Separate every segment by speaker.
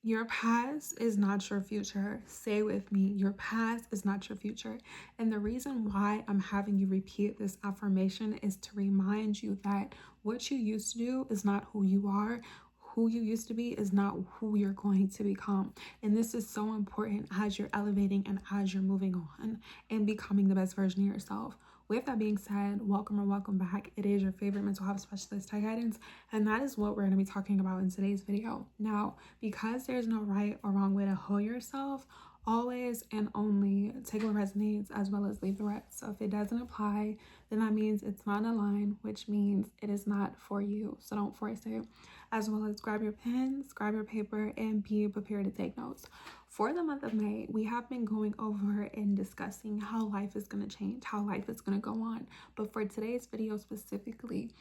Speaker 1: Your past is not your future. Say with me, your past is not your future. And the reason why I'm having you repeat this affirmation is to remind you that what you used to do is not who you are. Who you used to be is not who you're going to become. And this is so important as you're elevating and as you're moving on and becoming the best version of yourself. With that being said, welcome or welcome back. It is your favorite mental health specialist, Ty Guidance, and that is what we're going to be talking about in today's video. Now, because there's no right or wrong way to hold yourself, always and only take what resonates as well as leave the rest. So if it doesn't apply, then that means it's not aligned, which means it is not for you. So don't force it. As well as grab your pens, grab your paper, and be prepared to take notes. For the month of May, we have been going over and discussing how life is going to change, how life is going to go on. But for today's video specifically,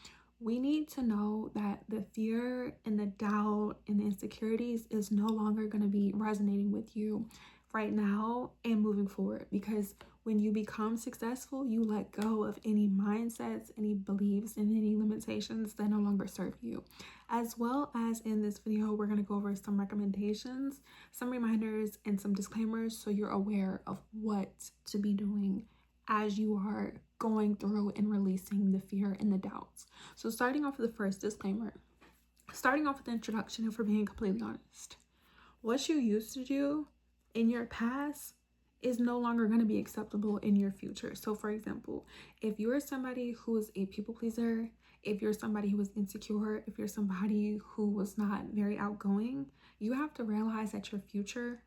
Speaker 1: we need to know that the fear and the doubt and the insecurities is no longer going to be resonating with you right now and moving forward, because when you become successful, you let go of any mindsets, any beliefs, and any limitations that no longer serve you. As well as in this video, we're going to go over some recommendations, some reminders, and some disclaimers so you're aware of what to be doing as you are going through and releasing the fear and the doubts. So starting off with the first disclaimer, starting off with the introduction, if we're being completely honest, what you used to do in your past is no longer going to be acceptable in your future. So for example, if you're somebody who is a people pleaser, if you're somebody who is insecure, if you're somebody who was not very outgoing, you have to realize that your future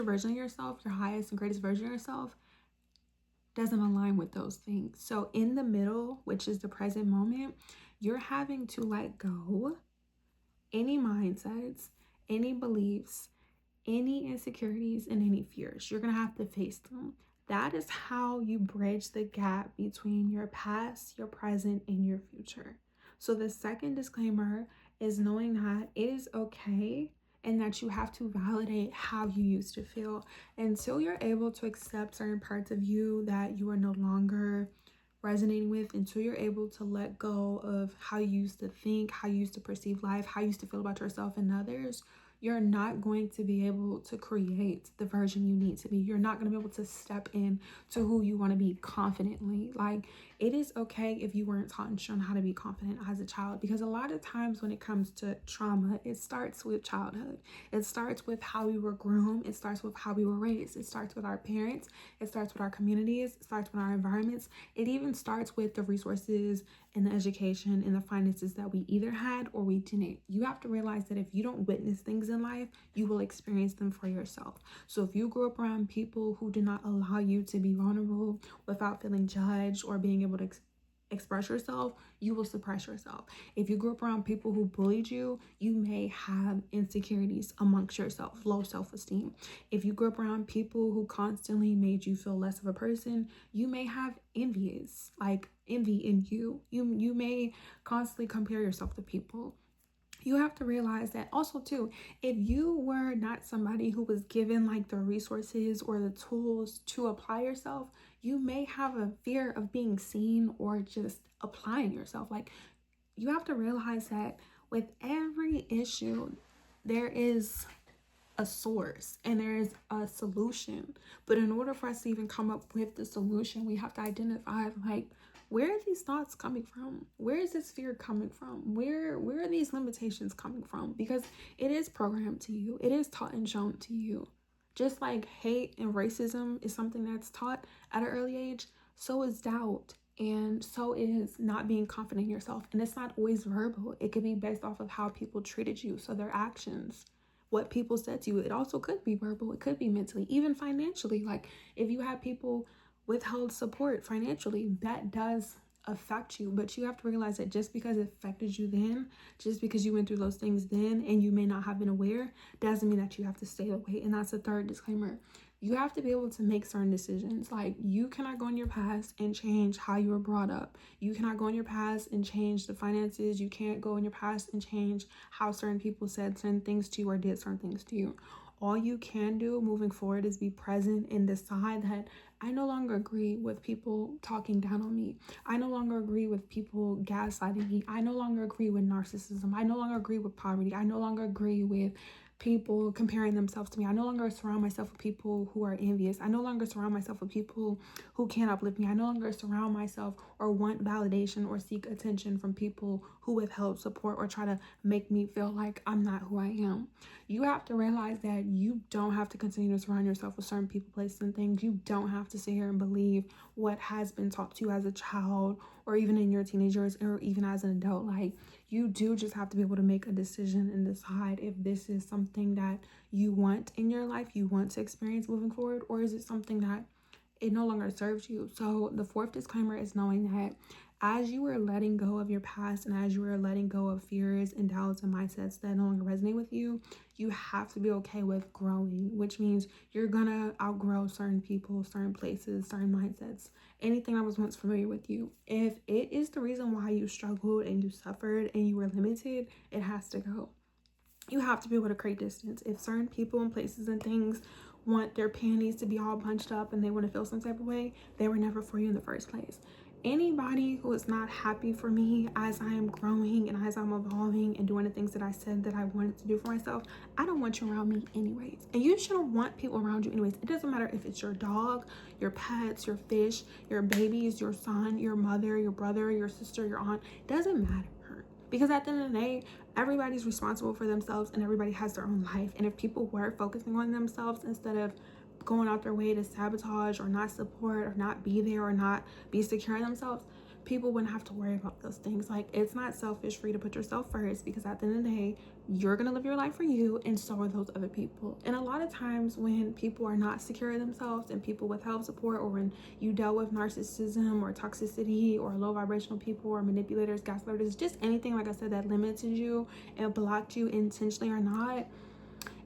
Speaker 1: version of yourself, your highest and greatest version of yourself, doesn't align with those things. So in the middle, which is the present moment, you're having to let go any mindsets, any beliefs, any insecurities, and any fears. You're going to have to face them. That is how you bridge the gap between your past, your present, and your future. So the second disclaimer is knowing that it is okay and that you have to validate how you used to feel until you're able to accept certain parts of you that you are no longer resonating with, until you're able to let go of how you used to think, how you used to perceive life, how you used to feel about yourself and others. You're not going to be able to create the version you need to be. You're not going to be able to step in to who you want to be confidently. Like, it is okay if you weren't taught and shown how to be confident as a child, because a lot of times when it comes to trauma, it starts with childhood. It starts with how we were groomed. It starts with how we were raised. It starts with our parents. It starts with our communities. It starts with our environments. It even starts with the resources and the education and the finances that we either had or we didn't. You have to realize that if you don't witness things in life, you will experience them for yourself. So if you grew up around people who did not allow you to be vulnerable without feeling judged or being able to express yourself, you will suppress yourself. If you grew up around people who bullied you, you may have insecurities amongst yourself, low self-esteem. If you grew up around people who constantly made you feel less of a person, you may have envy in you. You may constantly compare yourself to people. You have to realize that also too, if you were not somebody who was given like the resources or the tools to apply yourself, you may have a fear of being seen or just applying yourself. Like, you have to realize that with every issue, there is a source and there is a solution. But in order for us to even come up with the solution, we have to identify, like, where are these thoughts coming from? Where is this fear coming from? Where are these limitations coming from? Because it is programmed to you. It is taught and shown to you. Just like hate and racism is something that's taught at an early age, so is doubt. And so is not being confident in yourself. And it's not always verbal. It could be based off of how people treated you. So their actions, what people said to you. It also could be verbal. It could be mentally, even financially. Like, if you have people withheld support financially, that does affect you. But you have to realize that just because it affected you then, just because you went through those things then and you may not have been aware, doesn't mean that you have to stay away. And that's the third disclaimer. You have to be able to make certain decisions. Like, you cannot go in your past and change how you were brought up. You cannot go in your past and change the finances. You can't go in your past and change how certain people said certain things to you or did certain things to you. All you can do moving forward is be present and decide that I no longer agree with people talking down on me. I no longer agree with people gaslighting me. I no longer agree with narcissism. I no longer agree with poverty. I no longer agree with people comparing themselves to me. I no longer surround myself with people who are envious. I no longer surround myself with people who can't uplift me. I no longer surround myself or want validation or seek attention from people who withhold support or try to make me feel like I'm not who I am. You have to realize that you don't have to continue to surround yourself with certain people, places, and things. You don't have to sit here and believe what has been taught to you as a child or even in your teenagers or even as an adult. Like, you do just have to be able to make a decision and decide if this is something that you want in your life, you want to experience moving forward, or is it something that it no longer serves you. So the fourth disclaimer is knowing that as you are letting go of your past and as you are letting go of fears and doubts and mindsets that no longer resonate with you, you have to be okay with growing, which means you're gonna outgrow certain people, certain places, certain mindsets, anything that was once familiar with you. If it is the reason why you struggled and you suffered and you were limited, it has to go. You have to be able to create distance. If certain people and places and things want their panties to be all bunched up and they want to feel some type of way, they were never for you in the first place. Anybody who is not happy for me as I am growing and as I'm evolving and doing the things that I said that I wanted to do for myself, I don't want you around me anyways. And you shouldn't want people around you anyways. It doesn't matter if it's your dog, your pets, your fish, your babies, your son, your mother, your brother, your sister, your aunt. It doesn't matter. Because at the end of the day, everybody's responsible for themselves and everybody has their own life. And if people were focusing on themselves instead of going out their way to sabotage or not support or not be there or not be secure in themselves, people wouldn't have to worry about those things. Like, it's not selfish for you to put yourself first, because at the end of the day, you're gonna live your life for you and so are those other people. And a lot of times when people are not secure in themselves and people withhold support, or when you dealt with narcissism or toxicity or low vibrational people or manipulators, gaslighters, just anything, like I said, that limited you and blocked you intentionally or not,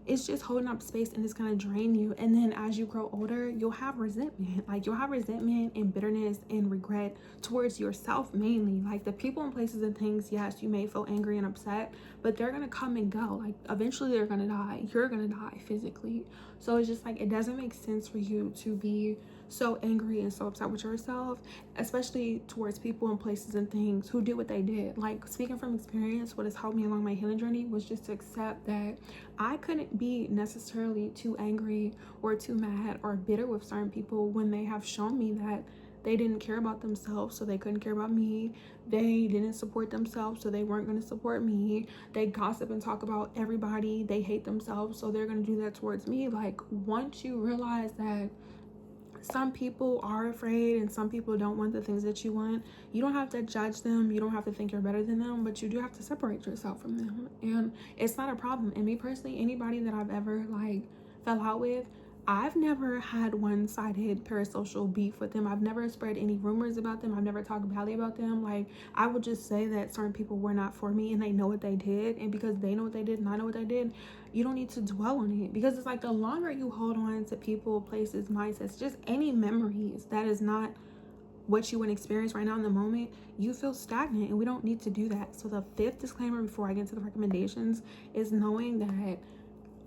Speaker 1: it's just holding up space and it's gonna drain you. And then as you grow older, you'll have resentment. Like, you'll have resentment and bitterness and regret towards yourself mainly. Like, the people and places and things, yes, you may feel angry and upset, but they're gonna come and go. Like, eventually they're gonna die. You're gonna die physically. So it's just like, it doesn't make sense for you to be so angry and so upset with yourself, especially towards people and places and things who did what they did. Like, speaking from experience, what has helped me along my healing journey was just to accept that I couldn't be necessarily too angry or too mad or bitter with certain people when they have shown me that they didn't care about themselves, so they couldn't care about me. They didn't support themselves, so they weren't going to support me. They gossip and talk about everybody. They hate themselves, so they're going to do that towards me. Like, once you realize that some people are afraid and some people don't want the things that you want, you don't have to judge them. You don't have to think you're better than them, but you do have to separate yourself from them. And it's not a problem. And me personally, anybody that I've ever fell out with, I've never had one-sided parasocial beef with them. I've never spread any rumors about them. I've never talked badly about them. Like, I would just say that certain people were not for me and they know what they did. And because they know what they did and I know what they did, you don't need to dwell on it. Because it's like, the longer you hold on to people, places, mindsets, just any memories that is not what you want to experience right now in the moment, you feel stagnant, and we don't need to do that. So the fifth disclaimer before I get into the recommendations is knowing that,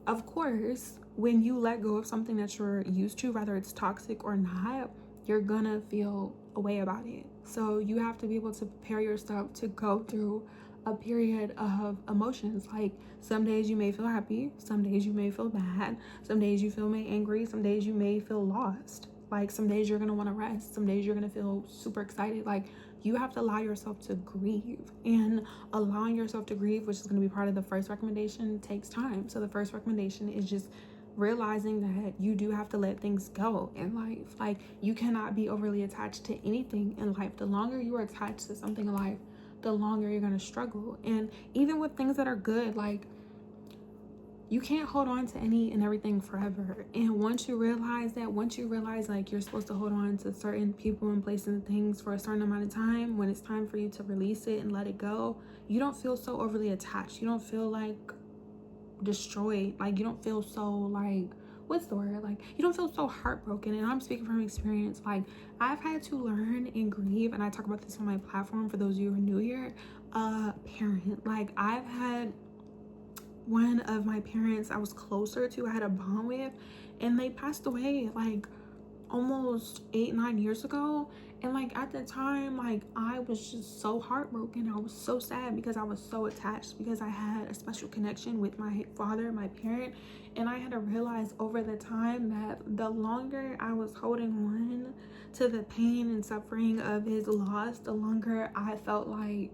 Speaker 1: of course, when you let go of something that you're used to, whether it's toxic or not, you're gonna feel a way about it. So you have to be able to prepare yourself to go through a period of emotions. Like, some days you may feel happy, some days you may feel bad, some days you feel angry, some days you may feel lost. Like, some days you're gonna want to rest, some days you're gonna feel super excited. Like, you have to allow yourself to grieve, and allowing yourself to grieve, which is going to be part of the first recommendation, takes time. So the first recommendation is just realizing that you do have to let things go in life. Like, you cannot be overly attached to anything in life. The longer you are attached to something in life, the longer you're going to struggle. And even with things that are good, like, you can't hold on to any and everything forever. And once you realize like, you're supposed to hold on to certain people and places and things for a certain amount of time, when it's time for you to release it and let it go, you don't feel so overly attached. You don't feel like destroyed. Like, you don't feel so like, what's the word? Like, you don't feel so heartbroken. And I'm speaking from experience. Like, I've had to learn and grieve, and I talk about this on my platform for those of you who are new here, parent. Like, I've had one of my parents I was closer to, I had a bond with, and they passed away like almost 8-9 years ago. And like at the time, like I was just so heartbroken. I was so sad because I was so attached, because I had a special connection with my father, my parent. And I had to realize over the time that the longer I was holding on to the pain and suffering of his loss, the longer I felt like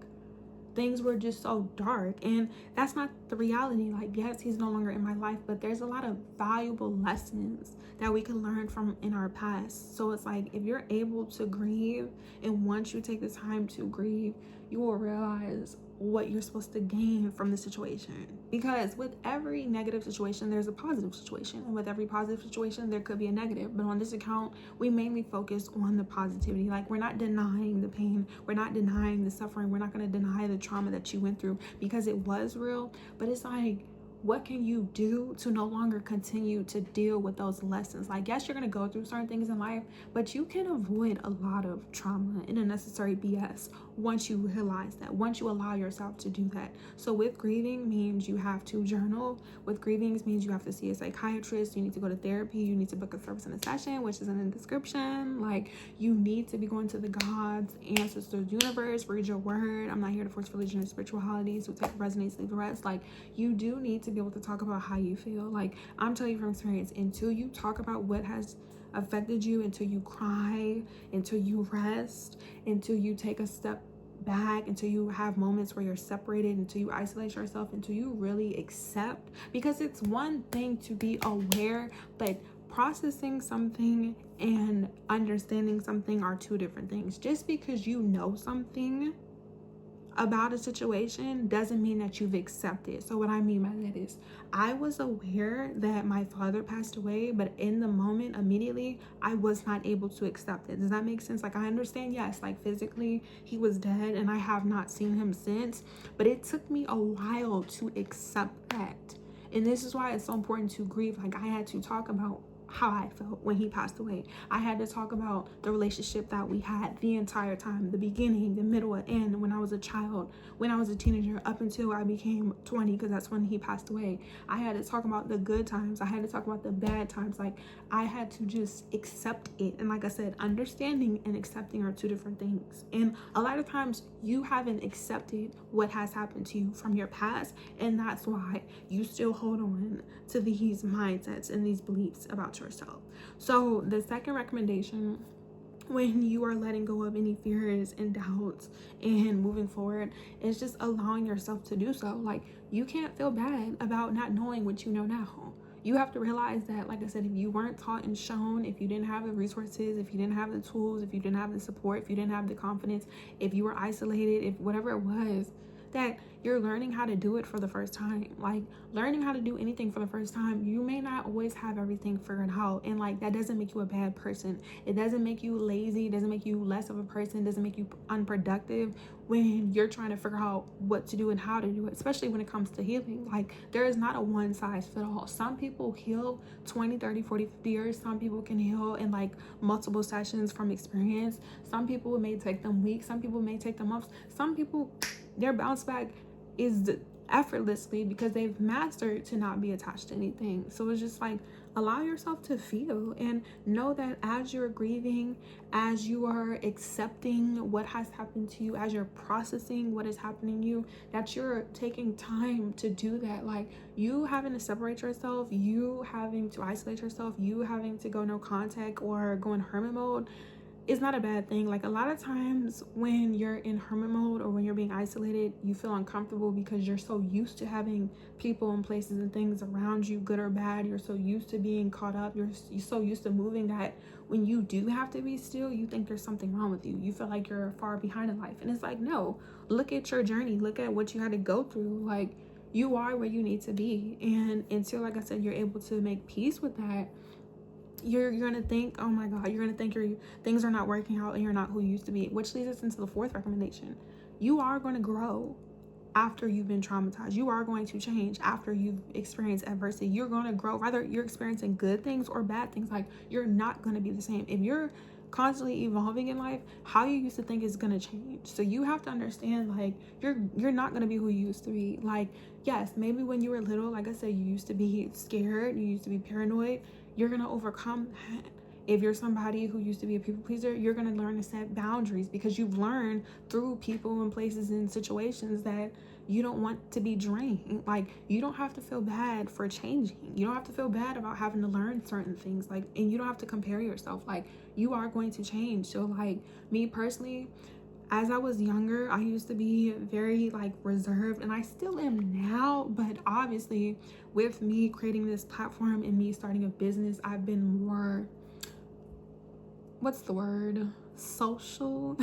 Speaker 1: things were just so dark. And that's not the reality. Like, yes, he's no longer in my life, but there's a lot of valuable lessons that we can learn from in our past. So it's like, if you're able to grieve, and once you take the time to grieve, you will realize what you're supposed to gain from the situation. Because with every negative situation, there's a positive situation, and with every positive situation, there could be a negative. But on this account, we mainly focus on the positivity. Like, we're not denying the pain, we're not denying the suffering, we're not going to deny the trauma that you went through, because it was real. But it's like, what can you do to no longer continue to deal with those lessons? Like, yes, you're going to go through certain things in life, but you can avoid a lot of trauma and unnecessary BS once you realize that, once you allow yourself to do that. So with grieving means you have to journal. With grieving means you have to see a psychiatrist. You need to go to therapy. You need to book a service in a session, which is in the description. Like, you need to be going to the gods, ancestors, universe, read your word. I'm not here to force religion or spirituality, so take the resonates, leave the rest. Like, you do need to be able to talk about how you feel. Like, I'm telling you from experience, until you talk about what has affected you, until you cry, until you rest, until you take a step back, until you have moments where you're separated, until you isolate yourself, until you really accept. Because it's one thing to be aware, but processing something and understanding something are two different things. Just because you know something about a situation doesn't mean that you've accepted. So what I mean by that is, I was aware that my father passed away, but in the moment, immediately, I was not able to accept it. Does that make sense? Like, I understand, yes, like physically he was dead and I have not seen him since, but it took me a while to accept that. And this is why it's so important to grieve. Like, I had to talk about how I felt when he passed away. I had to talk about the relationship that we had the entire time, the beginning, the middle, and end, when I was a child, when I was a teenager, up until I became 20, because that's when he passed away. I had to talk about the good times. I had to talk about the bad times. Like, I had to just accept it. And like I said, understanding and accepting are two different things. And a lot of times you haven't accepted what has happened to you from your past, and that's why you still hold on to these mindsets and these beliefs about yourself. So the second recommendation, when you are letting go of any fears and doubts and moving forward, is just allowing yourself to do so. Like, you can't feel bad about not knowing what you know now. You have to realize that, like I said, if you weren't taught and shown, if you didn't have the resources, if you didn't have the tools, if you didn't have the support, if you didn't have the confidence, if you were isolated, if whatever it was, that you're learning how to do it for the first time. Like, learning how to do anything for the first time, you may not always have everything figured out, and like, that doesn't make you a bad person. It doesn't make you lazy. It doesn't make you less of a person. It doesn't make you unproductive when you're trying to figure out what to do and how to do it, especially when it comes to healing. Like, there is not a one size fit all. Some people heal 20, 30, 40, 50 years. Some people can heal in like multiple sessions from experience. Some people, it may take them weeks. Some people may take them months. Some people, their bounce back is effortlessly, because they've mastered to not be attached to anything. So it's just like, allow yourself to feel, and know that as you're grieving, as you are accepting what has happened to you, as you're processing what is happening to you, that you're taking time to do that. Like, you having to separate yourself, you having to isolate yourself, you having to go no contact or go in hermit mode, it's not a bad thing. Like, a lot of times when you're in hermit mode or when you're being isolated, you feel uncomfortable because you're so used to having people and places and things around you, good or bad. You're so used to being caught up. You're so used to moving that when you do have to be still, you think there's something wrong with you. You feel like you're far behind in life. And it's like, no, look at your journey. Look at what you had to go through. Like, you are where you need to be. And until, like I said, you're able to make peace with that, you're gonna think, oh my god, you're gonna think your things are not working out and you're not who you used to be, which leads us into the fourth recommendation. You are going to grow after you've been traumatized. You are going to change after you've experienced adversity. You're going to grow, whether you're experiencing good things or bad things. Like, you're not going to be the same. If you're constantly evolving in life, how you used to think is going to change. So you have to understand, like, you're not going to be who you used to be. Like, yes, maybe when you were little, like I said, you used to be scared, you used to be paranoid. You're going to overcome that. If you're somebody who used to be a people pleaser, you're going to learn to set boundaries because you've learned through people and places and situations that you don't want to be drained. Like, you don't have to feel bad for changing. You don't have to feel bad about having to learn certain things. Like, and you don't have to compare yourself. Like, you are going to change. So like me personally, as I was younger, I used to be very like reserved, and I still am now, but obviously with me creating this platform and me starting a business, I've been more, what's the word, social.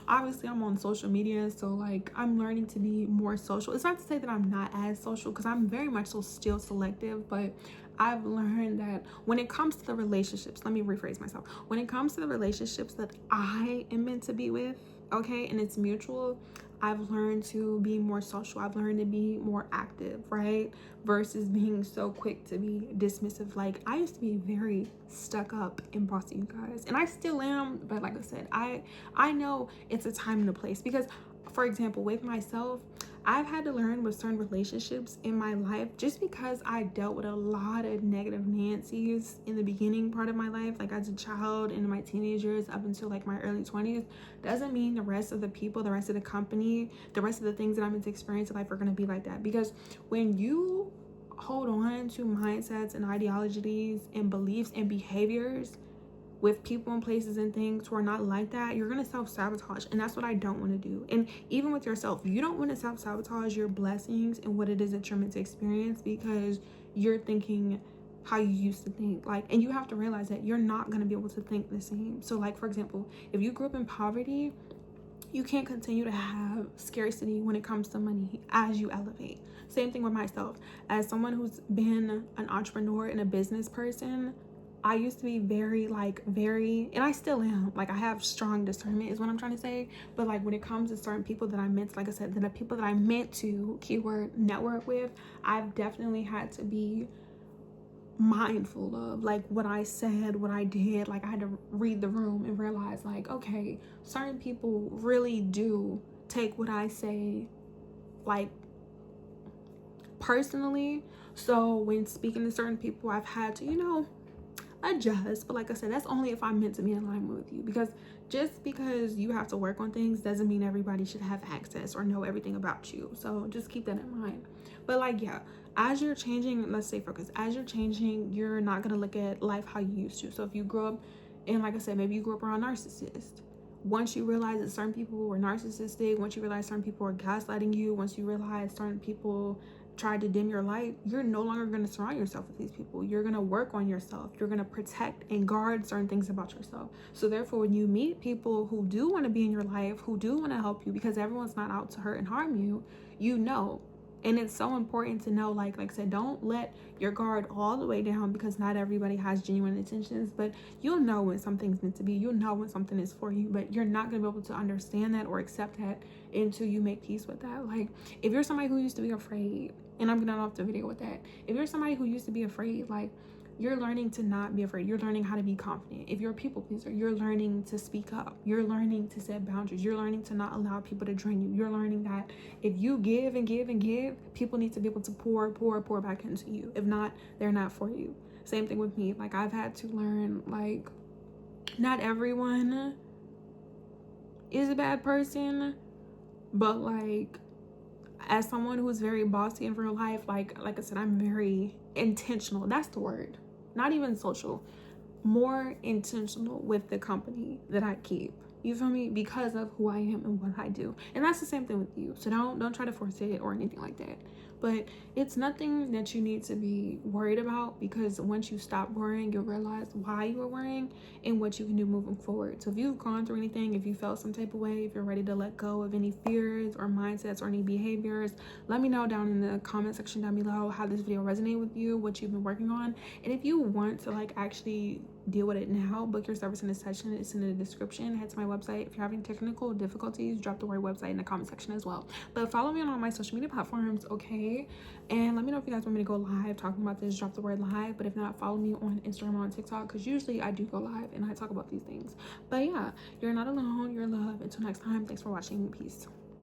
Speaker 1: Obviously I'm on social media, so like I'm learning to be more social. It's not to say that I'm not as social, because I'm very much so still selective, but I've learned that when it comes to the relationships, let me rephrase myself, when it comes to the relationships that I am meant to be with, okay, and it's mutual, I've learned to be more social. I've learned to be more active, right? Versus being so quick to be dismissive. Like, I used to be very stuck up and bossy, you guys, and I still am. But like I said, I know it's a time and a place, because for example, with myself, I've had to learn with certain relationships in my life, just because I dealt with a lot of negative Nancy's in the beginning part of my life, like as a child, in my teenage years up until like my early 20s, doesn't mean the rest of the people, the rest of the company, the rest of the things that I'm going to experience in life are going to be like that. Because when you hold on to mindsets and ideologies and beliefs and behaviors with people and places and things who are not like that, you're gonna self-sabotage, and that's what I don't want to do. And even with yourself, you don't want to self-sabotage your blessings and what it is that you're meant to experience, because you're thinking how you used to think. Like, and you have to realize that you're not going to be able to think the same. So like, for example, if you grew up in poverty, you can't continue to have scarcity when it comes to money as you elevate. Same thing with myself. As someone who's been an entrepreneur and a business person, I used to be and I still am, like, I have strong discernment is what I'm trying to say. But like, when it comes to certain people that I meant, like I said, the people that I meant to keyword network with, I've definitely had to be mindful of like what I said, what I did. Like, I had to read the room and realize, like, okay, certain people really do take what I say like personally. So when speaking to certain people, I've had to, adjust. But like I said, that's only if I'm meant to be in line with you, because just because you have to work on things doesn't mean everybody should have access or know everything about you. So just keep that in mind. But like, yeah, as you're changing, let's say focus, as you're changing, you're not going to look at life how you used to. So if you grew up, and like I said, maybe you grew up around narcissists, once you realize that certain people were narcissistic, once you realize certain people are gaslighting you, once you realize certain people tried to dim your light, you're no longer going to surround yourself with these people. You're going to work on yourself. You're going to protect and guard certain things about yourself. So therefore, when you meet people who do want to be in your life, who do want to help you, because everyone's not out to hurt and harm you, and it's so important to know, like I said, don't let your guard all the way down, because not everybody has genuine intentions. But you'll know when something's meant to be. You'll know when something is for you, but you're not going to be able to understand that or accept that until you make peace with that. Like, if you're somebody who used to be afraid, and I'm getting off the video with that, if you're somebody who used to be afraid, like, you're learning to not be afraid. You're learning how to be confident. If you're a people pleaser, you're learning to speak up. You're learning to set boundaries. You're learning to not allow people to drain you. You're learning that if you give and give and give, people need to be able to pour back into you. If not, they're not for you. Same thing with me. Like, I've had to learn, like, not everyone is a bad person, but like, as someone who's very bossy in real life, like I said, I'm very intentional. That's the word. Not even social. More intentional with the company that I keep. You feel me? Because of who I am and what I do. And that's the same thing with you. So don't try to force it or anything like that. But it's nothing that you need to be worried about, because once you stop worrying, you'll realize why you were worrying and what you can do moving forward. So if you've gone through anything, if you felt some type of way, if you're ready to let go of any fears or mindsets or any behaviors, let me know down in the comment section down below how this video resonated with you, what you've been working on. And if you want to like actually deal with it now, book your service in this section. It's in the description. Head to my website. If you're having technical difficulties, drop the word website in the comment section as well. But follow me on all my social media platforms, okay? And let me know if you guys want me to go live talking about this. Drop the word live. But if not, follow me on Instagram or on TikTok, because usually I do go live and I talk about these things. But yeah, you're not alone. You're loved. Until next time, thanks for watching. Peace.